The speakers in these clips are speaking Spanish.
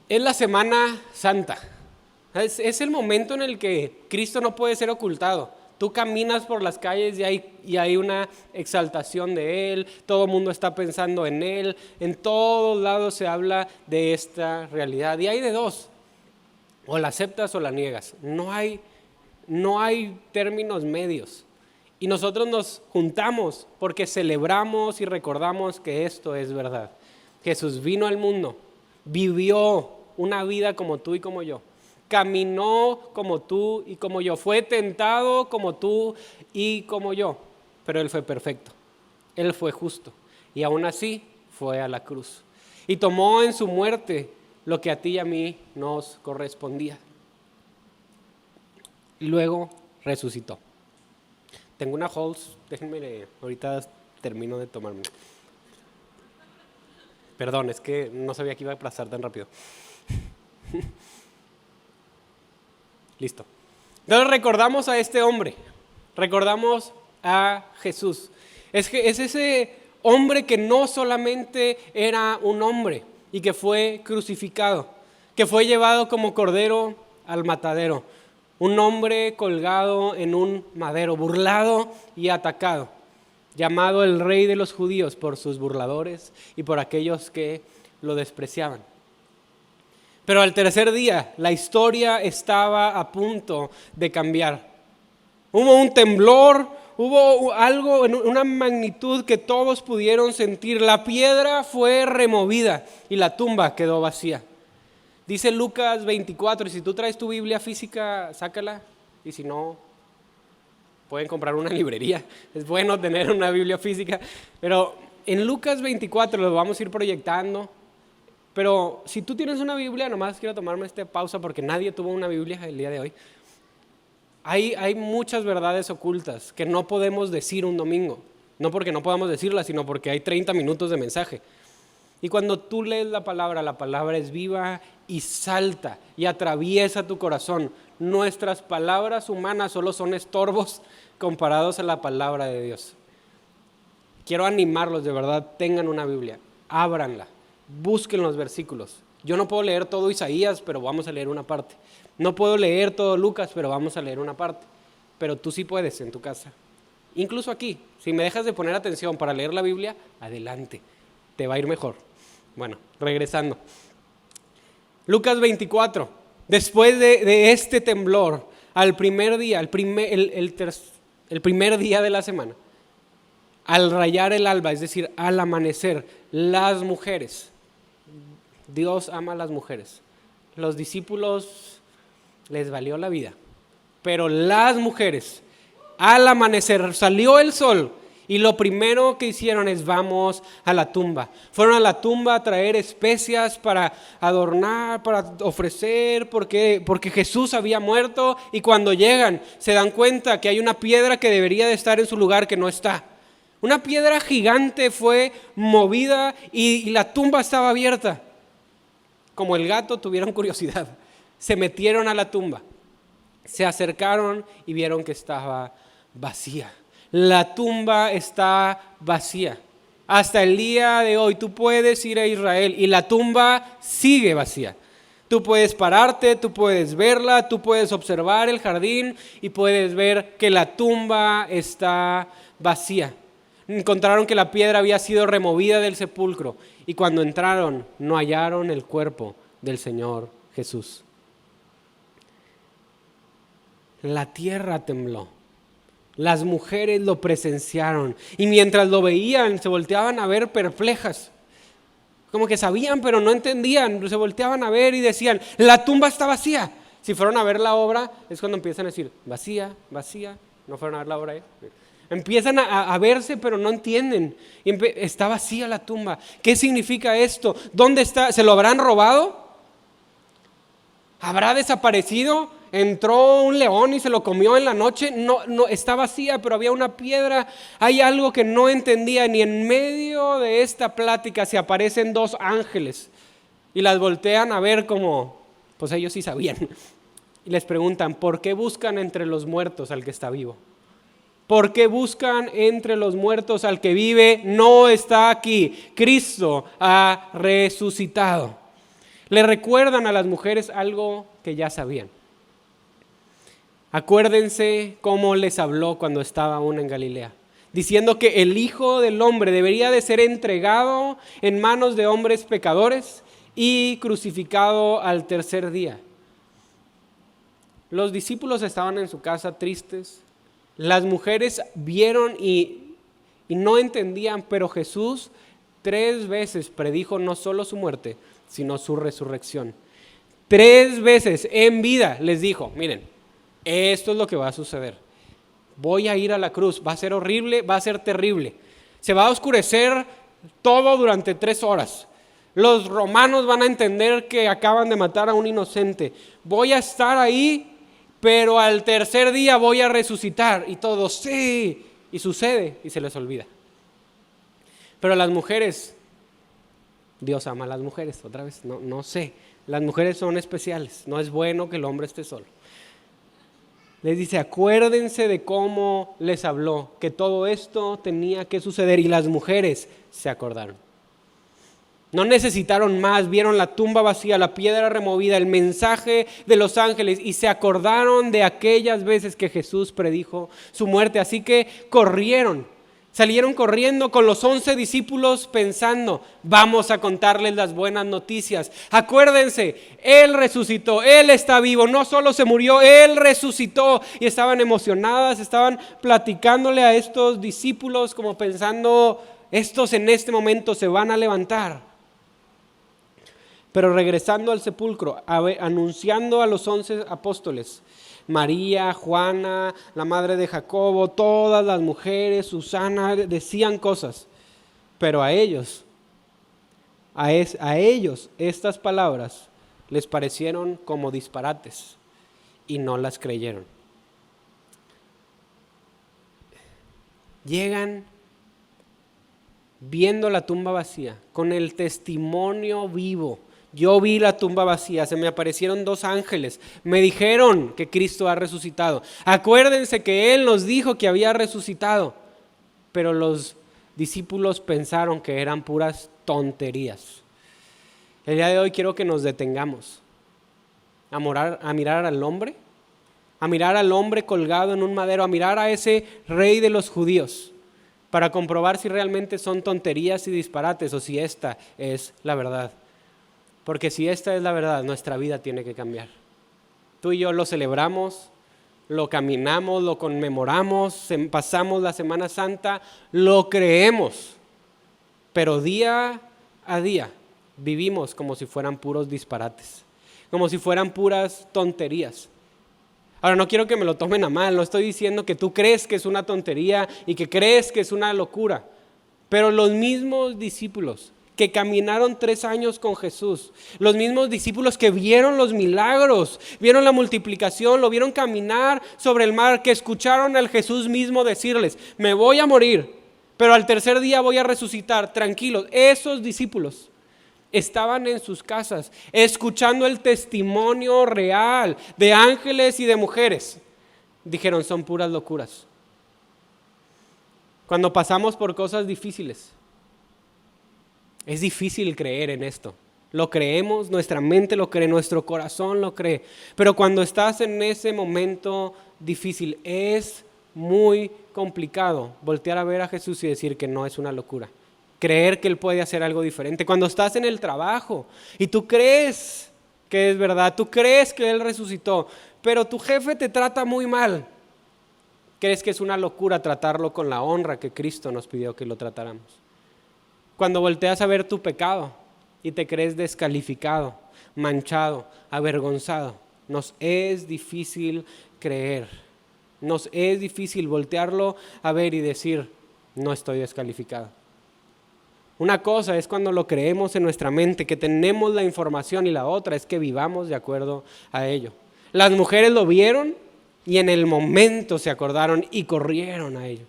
Es la Semana Santa. Es el momento en el que Cristo no puede ser ocultado. Tú caminas por las calles y hay una exaltación de Él, todo el mundo está pensando en Él, en todos lados se habla de esta realidad. Y hay de dos, o la aceptas o la niegas. No hay términos medios. Y nosotros nos juntamos porque celebramos y recordamos que esto es verdad. Jesús vino al mundo, vivió una vida como tú y como yo. Caminó como tú y como yo. Fue tentado como tú y como yo. Pero Él fue perfecto. Él fue justo. Y aún así fue a la cruz. Y tomó en su muerte lo que a ti y a mí nos correspondía. Y luego resucitó. Tengo una Halls, déjenme, ahorita termino de tomarme. Perdón, es que no sabía que iba a pasar tan rápido. Listo. Entonces recordamos a este hombre, recordamos a Jesús. Es ese hombre que no solamente era un hombre y que fue crucificado, que fue llevado como cordero al matadero. Un hombre colgado en un madero, burlado y atacado, llamado el rey de los judíos por sus burladores y por aquellos que lo despreciaban. Pero al tercer día, la historia estaba a punto de cambiar. Hubo un temblor, hubo algo en una magnitud que todos pudieron sentir. La piedra fue removida y la tumba quedó vacía. Dice Lucas 24, y si tú traes tu Biblia física, sácala, y si no, pueden comprar una librería. Es bueno tener una Biblia física, pero en Lucas 24 lo vamos a ir proyectando. Pero si tú tienes una Biblia, nomás quiero tomarme esta pausa porque nadie tuvo una Biblia el día de hoy. Hay muchas verdades ocultas que no podemos decir un domingo. No porque no podamos decirlas, sino porque hay 30 minutos de mensaje. Y cuando tú lees la palabra es viva y salta y atraviesa tu corazón. Nuestras palabras humanas solo son estorbos comparados a la palabra de Dios. Quiero animarlos, de verdad, tengan una Biblia, ábranla, busquen los versículos. Yo no puedo leer todo Isaías, pero vamos a leer una parte. No puedo leer todo Lucas, pero vamos a leer una parte. Pero tú sí puedes en tu casa. Incluso aquí, si me dejas de poner atención para leer la Biblia, adelante, te va a ir mejor. Bueno, regresando. Lucas 24, después de este temblor, al primer día, el primer día de la semana, al rayar el alba, es decir, al amanecer, las mujeres, Dios ama a las mujeres, los discípulos les valió la vida, pero las mujeres, al amanecer, salió el sol, y lo primero que hicieron es vamos a la tumba. Fueron a la tumba a traer especias para adornar, para ofrecer, porque Jesús había muerto. Y cuando llegan se dan cuenta que hay una piedra que debería de estar en su lugar que no está. Una piedra gigante fue movida y la tumba estaba abierta. Como el gato tuvieron curiosidad. Se metieron a la tumba. Se acercaron y vieron que estaba vacía. La tumba está vacía. Hasta el día de hoy tú puedes ir a Israel y la tumba sigue vacía. Tú puedes pararte, tú puedes verla, tú puedes observar el jardín y puedes ver que la tumba está vacía. Encontraron que la piedra había sido removida del sepulcro y cuando entraron no hallaron el cuerpo del Señor Jesús. La tierra tembló. Las mujeres lo presenciaron y mientras lo veían se volteaban a ver perplejas. Como que sabían pero no entendían, se volteaban a ver y decían, la tumba está vacía. Si fueron a ver la obra es cuando empiezan a decir, vacía, vacía. ¿No fueron a ver la obra ahí? Empiezan a verse pero no entienden. Está vacía la tumba. ¿Qué significa esto? ¿Dónde está? ¿Se lo habrán robado? ¿Habrá desaparecido? ¿Entró un león y se lo comió en la noche? No, está vacía, pero había una piedra. Hay algo que no entendían y en medio de esta plática se aparecen dos ángeles y las voltean a ver como, pues ellos sí sabían. Y les preguntan, ¿por qué buscan entre los muertos al que está vivo? ¿Por qué buscan entre los muertos al que vive? No está aquí. Cristo ha resucitado. Le recuerdan a las mujeres algo que ya sabían. Acuérdense cómo les habló cuando estaba aún en Galilea, diciendo que el Hijo del Hombre debería de ser entregado en manos de hombres pecadores y crucificado al tercer día. Los discípulos estaban en su casa tristes. Las mujeres vieron y no entendían, pero Jesús 3 veces predijo no solo su muerte, sino su resurrección. 3 veces en vida les dijo, miren, esto es lo que va a suceder. Voy a ir a la cruz, va a ser horrible, va a ser terrible. Se va a oscurecer todo durante 3 horas. Los romanos van a entender que acaban de matar a un inocente. Voy a estar ahí, pero al tercer día voy a resucitar. Y todos, sí, y sucede y se les olvida. Pero las mujeres, Dios ama a las mujeres, otra vez, no sé. Las mujeres son especiales, no es bueno que el hombre esté solo. Les dice, acuérdense de cómo les habló, que todo esto tenía que suceder, y las mujeres se acordaron. No necesitaron más, vieron la tumba vacía, la piedra removida, el mensaje de los ángeles, y se acordaron de aquellas veces que Jesús predijo su muerte. Así que salieron corriendo con los 11 discípulos pensando, vamos a contarles las buenas noticias. Acuérdense, Él resucitó, Él está vivo, no solo se murió, Él resucitó. Y estaban emocionadas, estaban platicándole a estos discípulos como pensando, estos en este momento se van a levantar. Pero regresando al sepulcro, anunciando a los 11 apóstoles, María, Juana, la madre de Jacobo, todas las mujeres, Susana, decían cosas. Pero a ellos estas palabras les parecieron como disparates y no las creyeron. Llegan viendo la tumba vacía, con el testimonio vivo. Yo vi la tumba vacía, se me aparecieron 2 ángeles, me dijeron que Cristo ha resucitado. Acuérdense que Él nos dijo que había resucitado, pero los discípulos pensaron que eran puras tonterías. El día de hoy quiero que nos detengamos a mirar al hombre, a mirar al hombre colgado en un madero, a mirar a ese rey de los judíos, para comprobar si realmente son tonterías y disparates o si esta es la verdad. Porque si esta es la verdad, nuestra vida tiene que cambiar. Tú y yo lo celebramos, lo caminamos, lo conmemoramos, pasamos la Semana Santa, lo creemos. Pero día a día vivimos como si fueran puros disparates, como si fueran puras tonterías. Ahora, no quiero que me lo tomen a mal, no estoy diciendo que tú crees que es una tontería y que crees que es una locura. Pero los mismos discípulos que caminaron 3 años con Jesús, los mismos discípulos que vieron los milagros, vieron la multiplicación, lo vieron caminar sobre el mar, que escucharon al Jesús mismo decirles, me voy a morir, pero al tercer día voy a resucitar, tranquilos. Esos discípulos estaban en sus casas escuchando el testimonio real de ángeles y de mujeres. Dijeron, son puras locuras. Cuando pasamos por cosas difíciles, es difícil creer en esto. Lo creemos, nuestra mente lo cree, nuestro corazón lo cree. Pero cuando estás en ese momento difícil, es muy complicado voltear a ver a Jesús y decir que no es una locura. Creer que Él puede hacer algo diferente. Cuando estás en el trabajo y tú crees que es verdad, tú crees que Él resucitó, pero tu jefe te trata muy mal, crees que es una locura tratarlo con la honra que Cristo nos pidió que lo tratáramos. Cuando volteas a ver tu pecado y te crees descalificado, manchado, avergonzado, nos es difícil creer. Nos es difícil voltearlo a ver y decir, no estoy descalificado. Una cosa es cuando lo creemos en nuestra mente, que tenemos la información, y la otra es que vivamos de acuerdo a ello. Las mujeres lo vieron y en el momento se acordaron y corrieron a ello.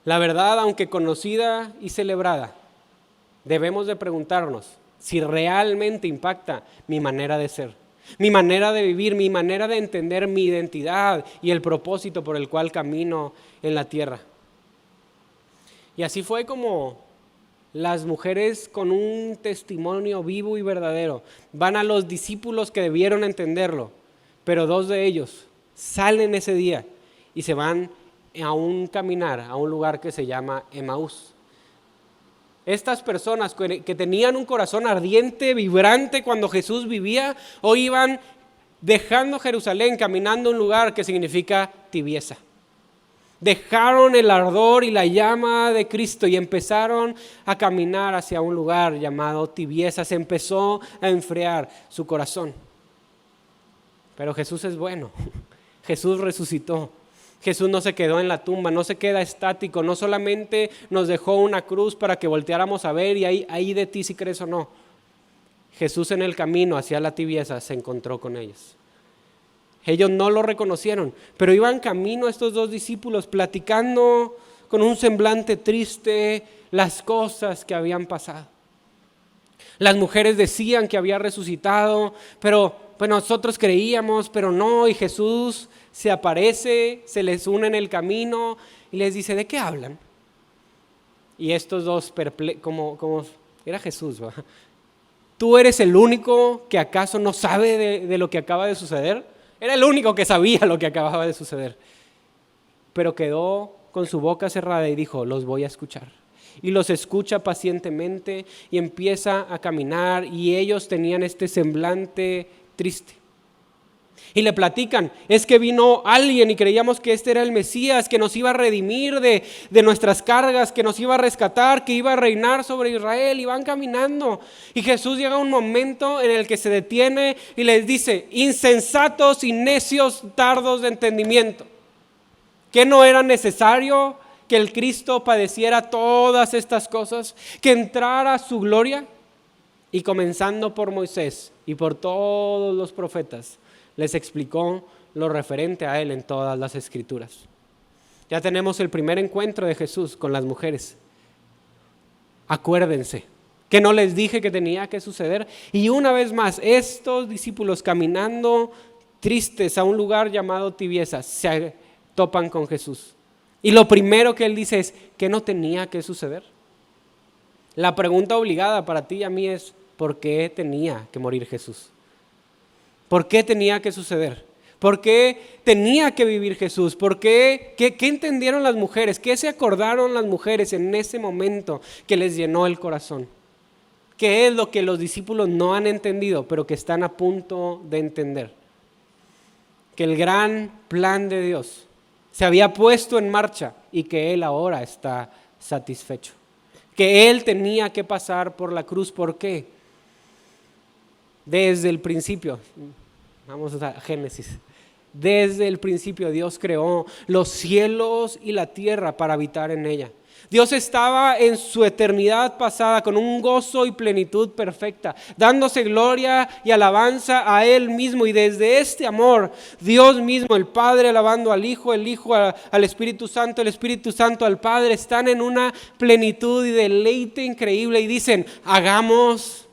La verdad, aunque conocida y celebrada, debemos de preguntarnos si realmente impacta mi manera de ser, mi manera de vivir, mi manera de entender mi identidad y el propósito por el cual camino en la tierra. Y así fue como las mujeres con un testimonio vivo y verdadero van a los discípulos que debieron entenderlo, pero 2 de ellos salen ese día y se van a un caminar a un lugar que se llama Emaús. Estas personas que tenían un corazón ardiente, vibrante cuando Jesús vivía, hoy iban dejando Jerusalén, caminando a un lugar que significa tibieza. Dejaron el ardor y la llama de Cristo y empezaron a caminar hacia un lugar llamado tibieza. Se empezó a enfriar su corazón. Pero Jesús es bueno. Jesús resucitó. Jesús no se quedó en la tumba, no se queda estático, no solamente nos dejó una cruz para que volteáramos a ver y ahí de ti si crees o no. Jesús en el camino hacia la tibieza se encontró con ellos. Ellos no lo reconocieron, pero iban camino estos 2 discípulos platicando con un semblante triste las cosas que habían pasado. Las mujeres decían que había resucitado, pero pues nosotros creíamos, pero no, y Jesús se aparece, se les une en el camino y les dice, ¿de qué hablan? Y estos 2 como era Jesús, ¿va? ¿Tú eres el único que acaso no sabe de lo que acaba de suceder? Era el único que sabía lo que acababa de suceder, pero quedó con su boca cerrada y dijo, los voy a escuchar. Y los escucha pacientemente y empieza a caminar y ellos tenían este semblante triste. Y le platican, es que vino alguien y creíamos que este era el Mesías, que nos iba a redimir de nuestras cargas, que nos iba a rescatar, que iba a reinar sobre Israel, y van caminando. Y Jesús llega a un momento en el que se detiene y les dice, insensatos y necios tardos de entendimiento, que no era necesario que el Cristo padeciera todas estas cosas, que entrara a su gloria. Y comenzando por Moisés y por todos los profetas, les explicó lo referente a él en todas las escrituras. Ya tenemos el primer encuentro de Jesús con las mujeres. Acuérdense que no les dije que tenía que suceder. Y una vez más, estos discípulos caminando tristes a un lugar llamado tibieza, se topan con Jesús. Y lo primero que él dice es, ¿qué no tenía que suceder? La pregunta obligada para ti y a mí es, ¿por qué tenía que morir Jesús? ¿Por qué tenía que suceder? ¿Por qué tenía que vivir Jesús? ¿Por qué? ¿Qué entendieron las mujeres? ¿Qué se acordaron las mujeres en ese momento que les llenó el corazón? ¿Qué es lo que los discípulos no han entendido, pero que están a punto de entender? Que el gran plan de Dios se había puesto en marcha y que Él ahora está satisfecho. Que Él tenía que pasar por la cruz. ¿Por qué? Desde el principio, vamos a Génesis, desde el principio Dios creó los cielos y la tierra para habitar en ella. Dios estaba en su eternidad pasada con un gozo y plenitud perfecta, dándose gloria y alabanza a Él mismo. Y desde este amor, Dios mismo, el Padre alabando al Hijo, el Hijo al Espíritu Santo, el Espíritu Santo al Padre, están en una plenitud y deleite increíble y dicen, hagamos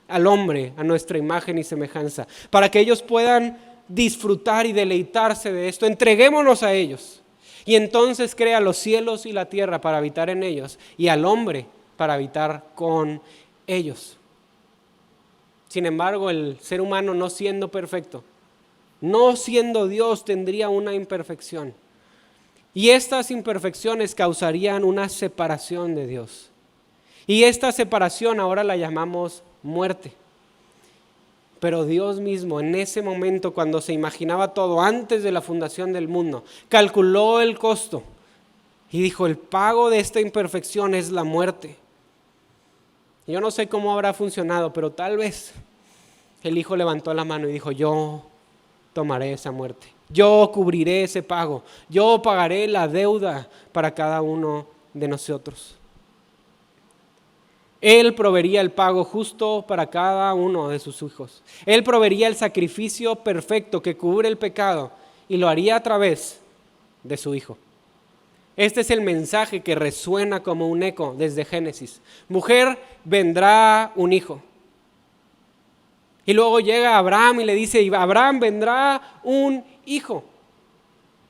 al hombre a nuestra imagen y semejanza, para que ellos puedan disfrutar y deleitarse de esto. Entreguémonos a ellos. Y entonces crea los cielos y la tierra para habitar en ellos y al hombre para habitar con ellos. Sin embargo, el ser humano, no siendo perfecto, no siendo Dios, tendría una imperfección. Y estas imperfecciones causarían una separación de Dios. Y esta separación ahora la llamamos muerte. Pero Dios mismo en ese momento, cuando se imaginaba todo antes de la fundación del mundo, calculó el costo y dijo, el pago de esta imperfección es la muerte. Yo no sé cómo habrá funcionado, pero tal vez el Hijo levantó la mano y dijo, yo tomaré esa muerte, yo cubriré ese pago, yo pagaré la deuda para cada uno de nosotros. Él proveería el pago justo para cada uno de sus hijos. Él proveería el sacrificio perfecto que cubre el pecado y lo haría a través de su Hijo. Este es el mensaje que resuena como un eco desde Génesis. Mujer, vendrá un hijo. Y luego llega Abraham y le dice, Abraham, vendrá un hijo.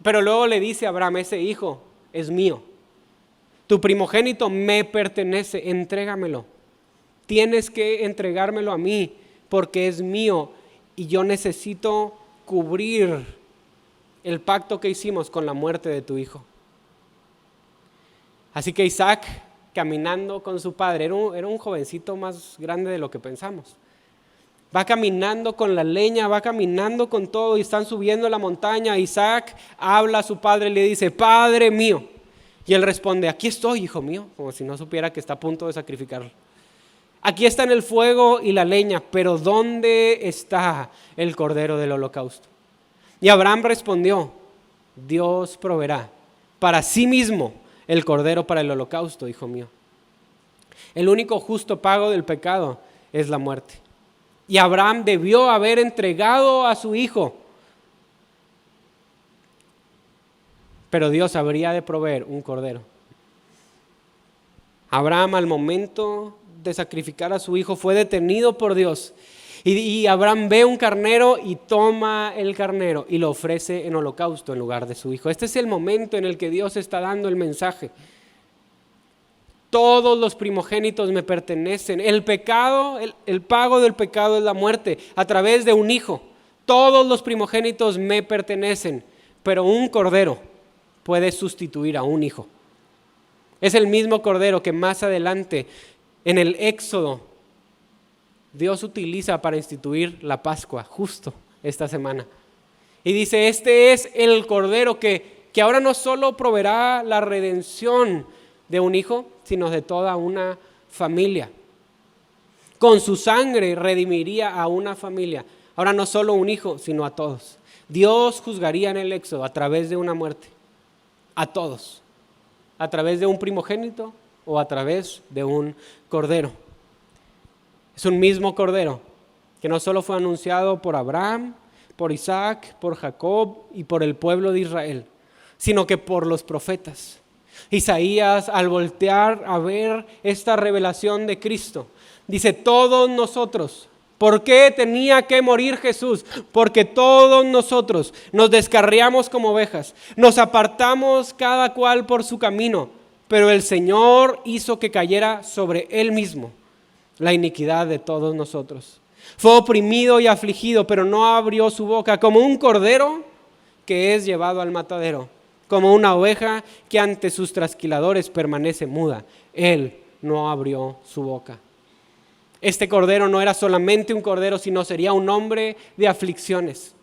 Pero luego le dice a Abraham, ese hijo es mío. Tu primogénito me pertenece, entrégamelo. Tienes que entregármelo a mí porque es mío y yo necesito cubrir el pacto que hicimos con la muerte de tu hijo. Así que Isaac, caminando con su padre, era un jovencito más grande de lo que pensamos. Va caminando con la leña, va caminando con todo y están subiendo la montaña. Isaac habla a su padre y le dice, Padre mío. Y él responde, aquí estoy, hijo mío, como si no supiera que está a punto de sacrificarlo. Aquí están el fuego y la leña, pero ¿dónde está el cordero del holocausto? Y Abraham respondió, Dios proveerá para sí mismo el cordero para el holocausto, hijo mío. El único justo pago del pecado es la muerte. Y Abraham debió haber entregado a su hijo. Pero Dios habría de proveer un cordero. Abraham, al momento de sacrificar a su hijo, fue detenido por Dios. Y Abraham ve un carnero y toma el carnero y lo ofrece en holocausto en lugar de su hijo. Este es el momento en el que Dios está dando el mensaje. Todos los primogénitos me pertenecen. El pecado, el pago del pecado es la muerte a través de un hijo. Todos los primogénitos me pertenecen, pero un cordero puede sustituir a un hijo. Es el mismo cordero que más adelante en el Éxodo Dios utiliza para instituir la Pascua justo esta semana. Y dice, este es el cordero que ahora no solo proveerá la redención de un hijo, sino de toda una familia. Con su sangre redimiría a una familia. Ahora no solo un hijo, sino a todos. Dios juzgaría en el Éxodo a través de una muerte. A todos. A través de un primogénito o a través de un cordero. Es un mismo cordero que no solo fue anunciado por Abraham, por Isaac, por Jacob y por el pueblo de Israel, sino que por los profetas. Isaías, al voltear a ver esta revelación de Cristo, dice, todos nosotros, ¿por qué tenía que morir Jesús? Porque todos nosotros nos descarriamos como ovejas, nos apartamos cada cual por su camino, pero el Señor hizo que cayera sobre Él mismo la iniquidad de todos nosotros. Fue oprimido y afligido, pero no abrió su boca, como un cordero que es llevado al matadero, como una oveja que ante sus trasquiladores permanece muda. Él no abrió su boca. Este cordero no era solamente un cordero, sino sería un hombre de aflicciones.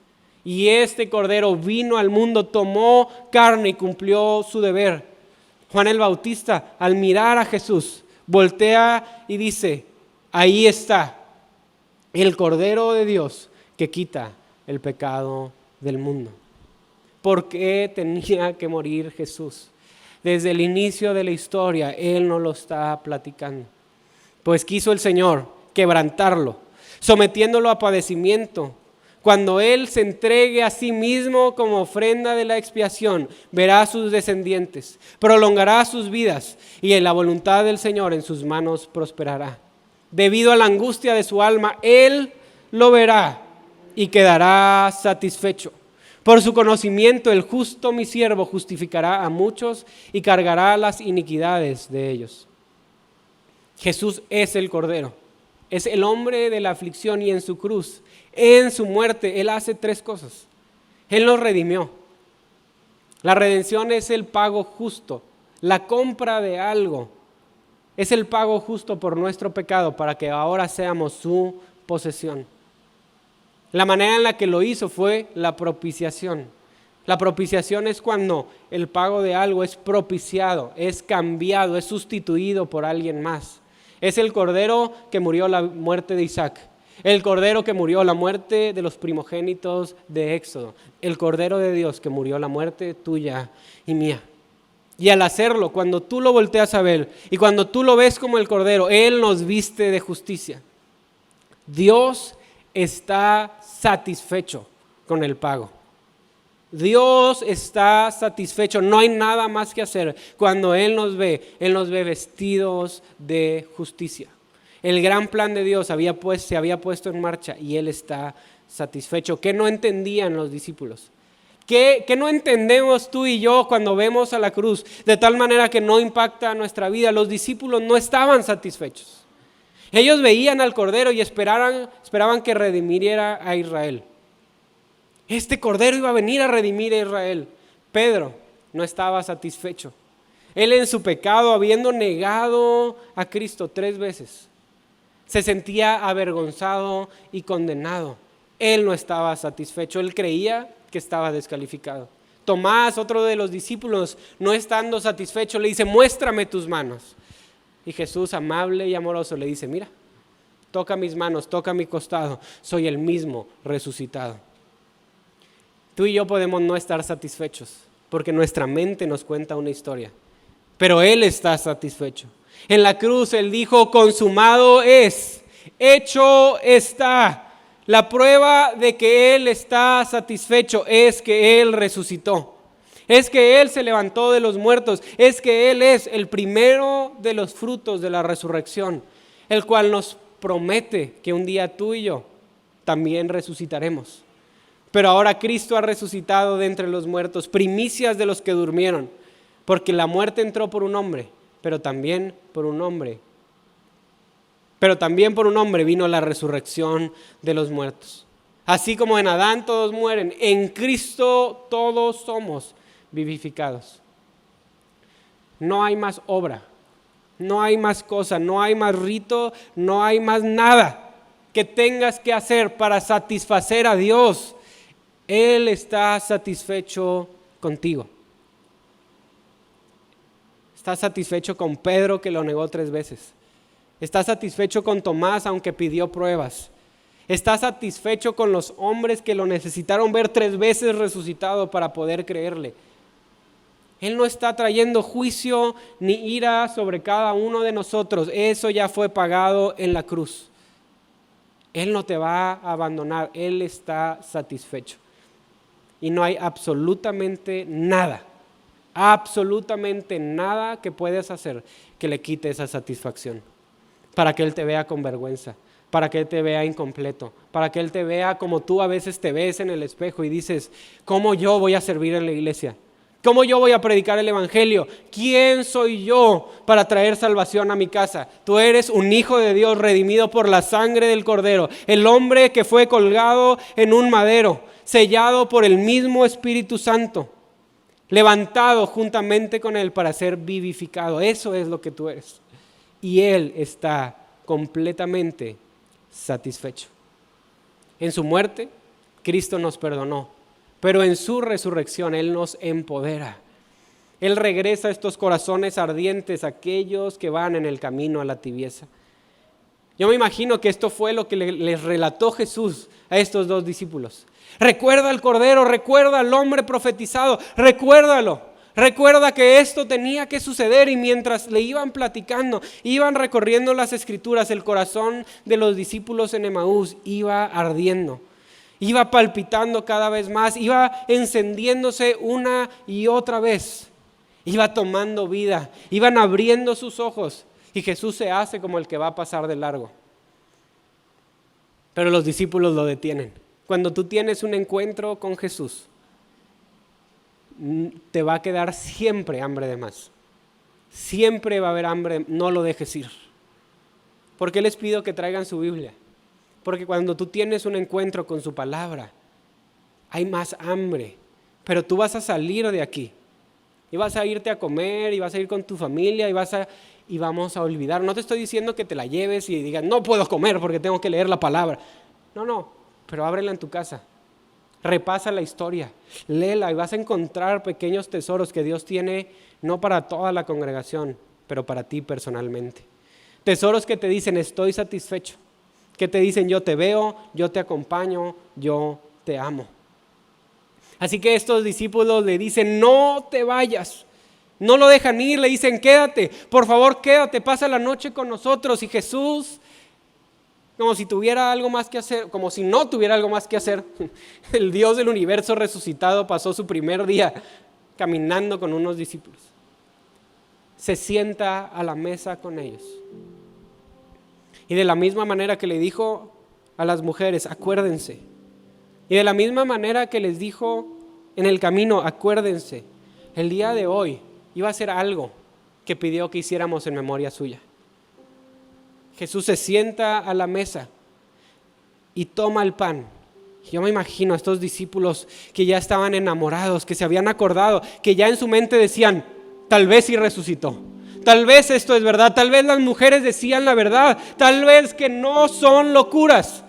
Y este cordero vino al mundo, tomó carne y cumplió su deber. Juan el Bautista, al mirar a Jesús, voltea y dice, ahí está el Cordero de Dios que quita el pecado del mundo. ¿Por qué tenía que morir Jesús? Desde el inicio de la historia, Él nos lo está platicando. Pues quiso el Señor quebrantarlo, sometiéndolo a padecimiento. Cuando Él se entregue a sí mismo como ofrenda de la expiación, verá a sus descendientes, prolongará sus vidas y en la voluntad del Señor en sus manos prosperará. Debido a la angustia de su alma, Él lo verá y quedará satisfecho. Por su conocimiento, el justo mi siervo justificará a muchos y cargará las iniquidades de ellos. Jesús es el Cordero, es el hombre de la aflicción y en su cruz, en su muerte, Él hace tres cosas. Él nos redimió. La redención es el pago justo, la compra de algo. Es el pago justo por nuestro pecado para que ahora seamos su posesión. La manera en la que lo hizo fue la propiciación. La propiciación es cuando el pago de algo es propiciado, es cambiado, es sustituido por alguien más. Es el cordero que murió la muerte de Isaac, el cordero que murió la muerte de los primogénitos de Éxodo, el cordero de Dios que murió la muerte tuya y mía. Y al hacerlo, cuando tú lo volteas a ver y cuando tú lo ves como el cordero, Él nos viste de justicia. Dios está satisfecho con el pago. Dios está satisfecho, no hay nada más que hacer. Cuando Él nos ve vestidos de justicia. El gran plan de Dios se había puesto en marcha y Él está satisfecho. ¿Qué no entendían los discípulos? ¿Qué no entendemos tú y yo cuando vemos a la cruz? De tal manera que no impacta nuestra vida. Los discípulos no estaban satisfechos. Ellos veían al Cordero y esperaban que redimiera a Israel. Este Cordero iba a venir a redimir a Israel. Pedro no estaba satisfecho. Él en su pecado, habiendo negado a Cristo 3 veces, se sentía avergonzado y condenado. Él no estaba satisfecho. Él creía que estaba descalificado. Tomás, otro de los discípulos, no estando satisfecho, le dice: muéstrame tus manos. Y Jesús, amable y amoroso, le dice: mira, toca mis manos, toca mi costado, soy el mismo resucitado. Tú y yo podemos no estar satisfechos porque nuestra mente nos cuenta una historia, pero Él está satisfecho. En la cruz Él dijo: consumado es, hecho está. La prueba de que Él está satisfecho es que Él resucitó, es que Él se levantó de los muertos, es que Él es el primero de los frutos de la resurrección, el cual nos promete que un día tú y yo también resucitaremos. Pero ahora Cristo ha resucitado de entre los muertos, primicias de los que durmieron, porque la muerte entró por un hombre, pero también por un hombre vino la resurrección de los muertos. Así como en Adán todos mueren, en Cristo todos somos vivificados. No hay más obra, no hay más cosa, no hay más rito, no hay más nada que tengas que hacer para satisfacer a Dios. Él está satisfecho contigo. Está satisfecho con Pedro, que lo negó 3 veces. Está satisfecho con Tomás, aunque pidió pruebas. Está satisfecho con los hombres que lo necesitaron ver 3 veces resucitado para poder creerle. Él no está trayendo juicio ni ira sobre cada uno de nosotros. Eso ya fue pagado en la cruz. Él no te va a abandonar. Él está satisfecho. Y no hay absolutamente nada que puedas hacer que le quite esa satisfacción. Para que Él te vea con vergüenza, para que Él te vea incompleto, para que Él te vea como tú a veces te ves en el espejo y dices: ¿cómo yo voy a servir en la iglesia? ¿Cómo yo voy a predicar el evangelio? ¿Quién soy yo para traer salvación a mi casa? Tú eres un hijo de Dios redimido por la sangre del Cordero, el hombre que fue colgado en un madero, sellado por el mismo Espíritu Santo, levantado juntamente con Él para ser vivificado. Eso es lo que tú eres. Y Él está completamente satisfecho. En su muerte, Cristo nos perdonó, pero en su resurrección Él nos empodera. Él regresa a estos corazones ardientes, aquellos que van en el camino a la tibieza. Yo me imagino que esto fue lo que les relató Jesús a estos 2 discípulos. Recuerda al Cordero, recuerda al hombre profetizado, recuérdalo. Recuerda que esto tenía que suceder, y mientras le iban platicando, iban recorriendo las escrituras, el corazón de los discípulos en Emaús iba ardiendo, iba palpitando cada vez más, iba encendiéndose una y otra vez, iba tomando vida, iban abriendo sus ojos y Jesús se hace como el que va a pasar de largo. Pero los discípulos lo detienen. Cuando tú tienes un encuentro con Jesús, te va a quedar siempre hambre de más. Siempre va a haber hambre, no lo dejes ir. ¿Por qué les pido que traigan su Biblia? Porque cuando tú tienes un encuentro con su palabra, hay más hambre. Pero tú vas a salir de aquí y vas a irte a comer y vas a ir con tu familia y vamos a olvidar. No te estoy diciendo que te la lleves y digas: no puedo comer porque tengo que leer la palabra. No, pero ábrela en tu casa. Repasa la historia, léela y vas a encontrar pequeños tesoros que Dios tiene no para toda la congregación, pero para ti personalmente. Tesoros que te dicen: estoy satisfecho, que te dicen: yo te veo, yo te acompaño, yo te amo. Así que estos discípulos le dicen: no te vayas. No lo dejan ir, le dicen: quédate, por favor quédate, pasa la noche con nosotros. Y Jesús, como si tuviera algo más que hacer, como si no tuviera algo más que hacer, el Dios del universo resucitado pasó su primer día caminando con unos discípulos. Se sienta a la mesa con ellos. Y de la misma manera que le dijo a las mujeres: acuérdense. Y de la misma manera que les dijo en el camino, acuérdense, el día de hoy iba a ser algo que pidió que hiciéramos en memoria suya. Jesús se sienta a la mesa y toma el pan. Yo me imagino a estos discípulos que ya estaban enamorados, que se habían acordado, que ya en su mente decían, tal vez sí resucitó, tal vez esto es verdad, tal vez las mujeres decían la verdad, tal vez que no son locuras,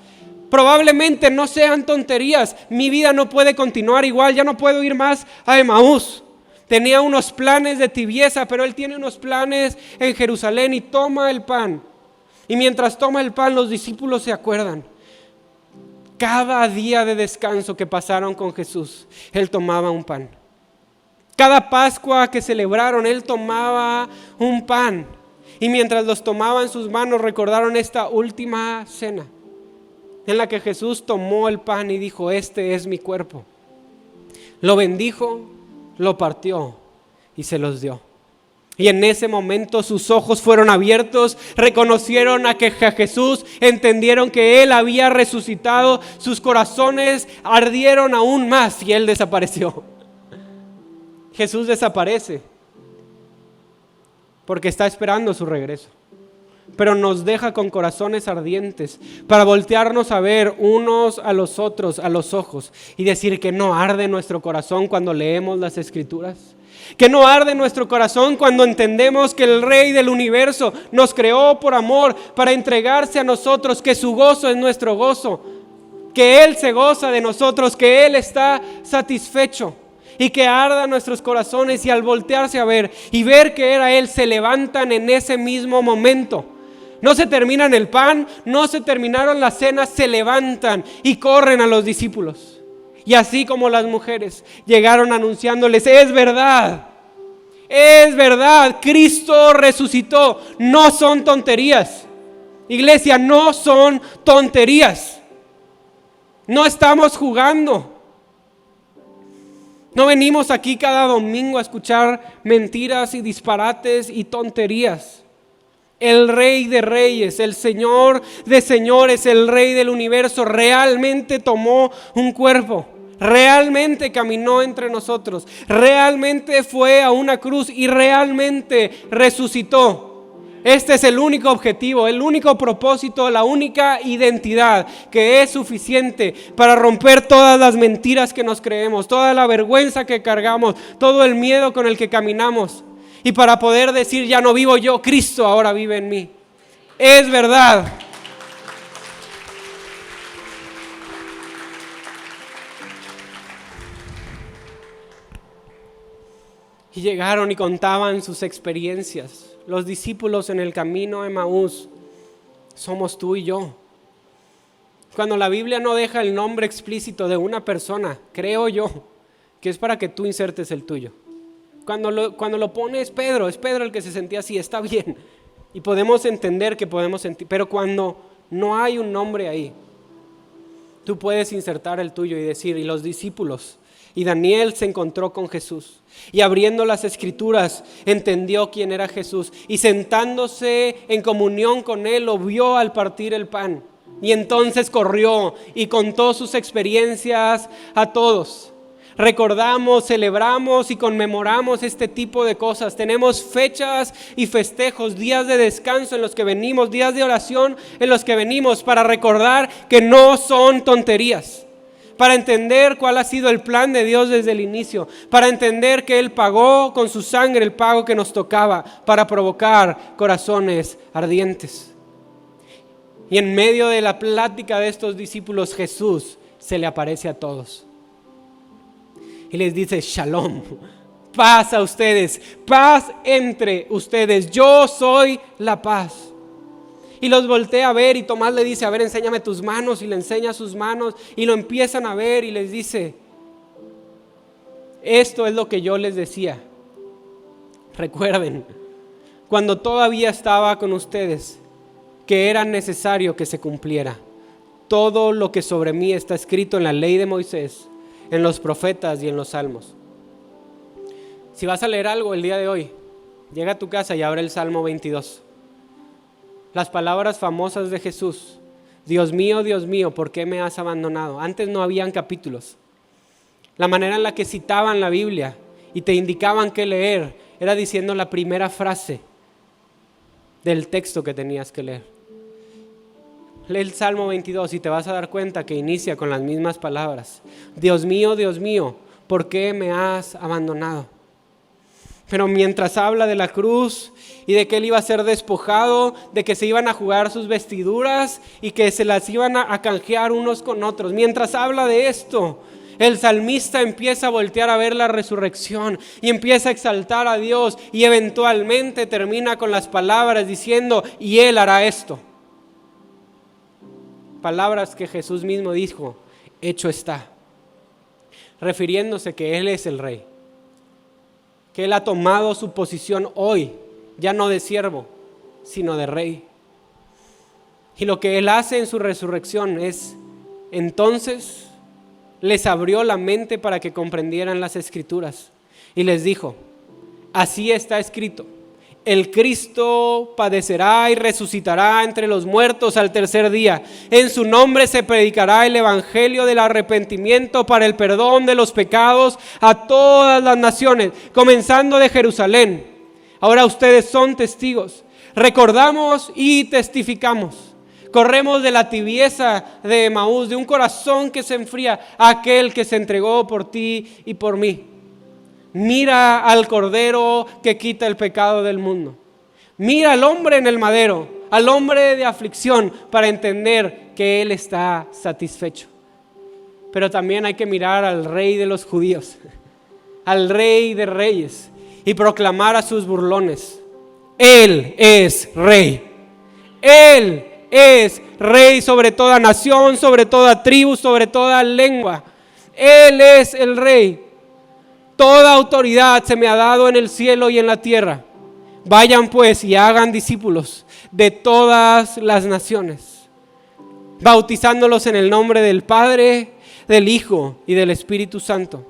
probablemente no sean tonterías, mi vida no puede continuar igual, ya no puedo ir más a Emaús. Tenía unos planes de tibieza, pero él tiene unos planes en Jerusalén y toma el pan. Y mientras toma el pan, los discípulos se acuerdan. Cada día de descanso que pasaron con Jesús, él tomaba un pan. Cada Pascua que celebraron, él tomaba un pan. Y mientras los tomaba en sus manos, recordaron esta última cena, en la que Jesús tomó el pan y dijo, este es mi cuerpo. Lo bendijo, lo partió y se los dio. Y en ese momento sus ojos fueron abiertos, reconocieron a Jesús, entendieron que Él había resucitado, sus corazones ardieron aún más y Él desapareció. Jesús desaparece porque está esperando su regreso, pero nos deja con corazones ardientes para voltearnos a ver unos a los otros a los ojos y decir que no arde nuestro corazón cuando leemos las Escrituras. Que no arde nuestro corazón cuando entendemos que el Rey del universo nos creó por amor para entregarse a nosotros, que su gozo es nuestro gozo, que Él se goza de nosotros, que Él está satisfecho y que arda nuestros corazones y al voltearse a ver y ver que era Él, se levantan en ese mismo momento. No se terminan el pan, no se terminaron las cenas, se levantan y corren a los discípulos. Y así como las mujeres llegaron anunciándoles, es verdad, Cristo resucitó, no son tonterías. Iglesia, no son tonterías. No estamos jugando. No venimos aquí cada domingo a escuchar mentiras y disparates y tonterías. El Rey de Reyes, el Señor de Señores, el Rey del universo, realmente tomó un cuerpo, realmente caminó entre nosotros, realmente fue a una cruz y realmente resucitó. Este es el único objetivo, el único propósito, la única identidad que es suficiente para romper todas las mentiras que nos creemos, toda la vergüenza que cargamos, todo el miedo con el que caminamos. Y para poder decir, ya no vivo yo, Cristo ahora vive en mí. Es verdad. Y llegaron y contaban sus experiencias. Los discípulos en el camino a Emaús somos tú y yo. Cuando la Biblia no deja el nombre explícito de una persona, creo yo que es para que tú insertes el tuyo. Cuando lo pone es Pedro el que se sentía así, está bien. Y podemos entender que podemos sentir, pero cuando no hay un nombre ahí, tú puedes insertar el tuyo y decir, y los discípulos, y Daniel se encontró con Jesús, y abriendo las Escrituras, entendió quién era Jesús, y sentándose en comunión con él, lo vio al partir el pan, y entonces corrió y contó sus experiencias a todos. Recordamos, celebramos y conmemoramos este tipo de cosas. Tenemos fechas y festejos, días de descanso en los que venimos, días de oración en los que venimos para recordar que no son tonterías, para entender cuál ha sido el plan de Dios desde el inicio, para entender que Él pagó con su sangre el pago que nos tocaba para provocar corazones ardientes. Y en medio de la plática de estos discípulos, Jesús se le aparece a todos. Y les dice, Shalom, paz a ustedes, paz entre ustedes, yo soy la paz. Y los voltea a ver y Tomás le dice, a ver, enséñame tus manos, y le enseña sus manos y lo empiezan a ver y les dice, esto es lo que yo les decía. Recuerden, cuando todavía estaba con ustedes, que era necesario que se cumpliera todo lo que sobre mí está escrito en la ley de Moisés, en los profetas y en los salmos. Si vas a leer algo el día de hoy, llega a tu casa y abre el Salmo 22. Las palabras famosas de Jesús, Dios mío, ¿por qué me has abandonado? Antes no habían capítulos. La manera en la que citaban la Biblia y te indicaban qué leer era diciendo la primera frase del texto que tenías que leer. Lee el Salmo 22 y te vas a dar cuenta que inicia con las mismas palabras. Dios mío, ¿por qué me has abandonado? Pero mientras habla de la cruz y de que él iba a ser despojado, de que se iban a jugar sus vestiduras y que se las iban a canjear unos con otros, mientras habla de esto, el salmista empieza a voltear a ver la resurrección y empieza a exaltar a Dios y eventualmente termina con las palabras diciendo, y Él hará esto. Palabras que Jesús mismo dijo, hecho está, refiriéndose que Él es el Rey, que Él ha tomado su posición hoy, ya no de siervo, sino de Rey. Y lo que Él hace en su resurrección es, entonces, les abrió la mente para que comprendieran las Escrituras y les dijo, así está escrito, el Cristo padecerá y resucitará entre los muertos al tercer día. En su nombre se predicará el evangelio del arrepentimiento para el perdón de los pecados a todas las naciones, comenzando de Jerusalén. Ahora ustedes son testigos. Recordamos y testificamos. Corremos de la tibieza de Emaús, de un corazón que se enfría, a aquel que se entregó por ti y por mí. Mira al Cordero que quita el pecado del mundo. Mira al hombre en el madero, al hombre de aflicción, para entender que Él está satisfecho. Pero también hay que mirar al Rey de los judíos, al Rey de reyes, y proclamar a sus burlones, Él es Rey. Él es Rey sobre toda nación, sobre toda tribu, sobre toda lengua. Él es el Rey. Toda autoridad se me ha dado en el cielo y en la tierra. Vayan pues y hagan discípulos de todas las naciones, bautizándolos en el nombre del Padre, del Hijo y del Espíritu Santo.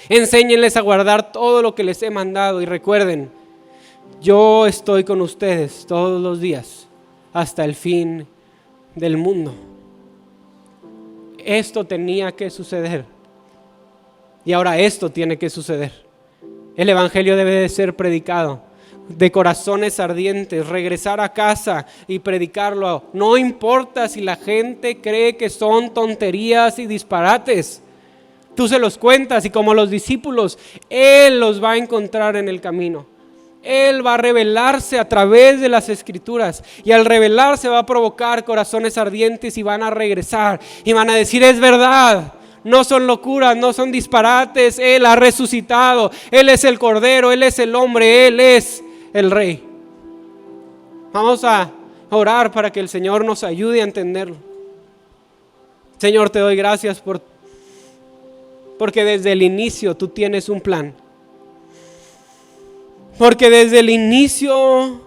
Enséñenles a guardar todo lo que les he mandado y recuerden, yo estoy con ustedes todos los días hasta el fin del mundo. Esto tenía que suceder y ahora esto tiene que suceder. El evangelio debe de ser predicado de corazones ardientes, regresar a casa y predicarlo. No importa si la gente cree que son tonterías y disparates. Tú se los cuentas y como los discípulos, Él los va a encontrar en el camino. Él va a revelarse a través de las Escrituras y al revelarse va a provocar corazones ardientes y van a regresar y van a decir, es verdad, no son locuras, no son disparates, Él ha resucitado, Él es el Cordero, Él es el hombre, Él es el Rey. Vamos a orar para que el Señor nos ayude a entenderlo. Señor, te doy gracias porque desde el inicio tú tienes un plan. Porque desde el inicio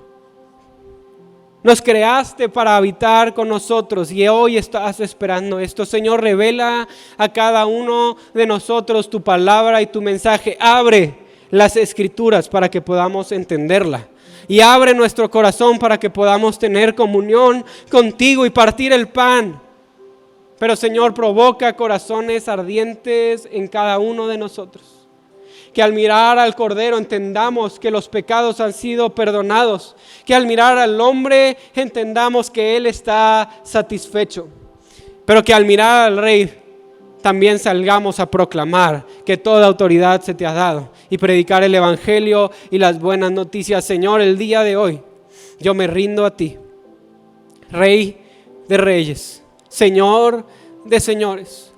nos creaste para habitar con nosotros y hoy estás esperando esto. Señor, revela a cada uno de nosotros tu palabra y tu mensaje. Abre las Escrituras para que podamos entenderla. Y abre nuestro corazón para que podamos tener comunión contigo y partir el pan. Pero Señor, provoca corazones ardientes en cada uno de nosotros. Que al mirar al Cordero entendamos que los pecados han sido perdonados. Que al mirar al hombre entendamos que Él está satisfecho. Pero que al mirar al Rey también salgamos a proclamar que toda autoridad se te ha dado. Y predicar el evangelio y las buenas noticias. Señor, el día de hoy yo me rindo a ti. Rey de reyes, Señor de señores.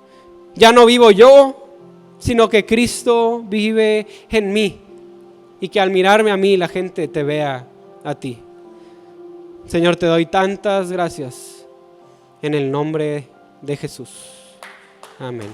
Ya no vivo yo, sino que Cristo vive en mí y que al mirarme a mí la gente te vea a ti. Señor, te doy tantas gracias en el nombre de Jesús. Amén.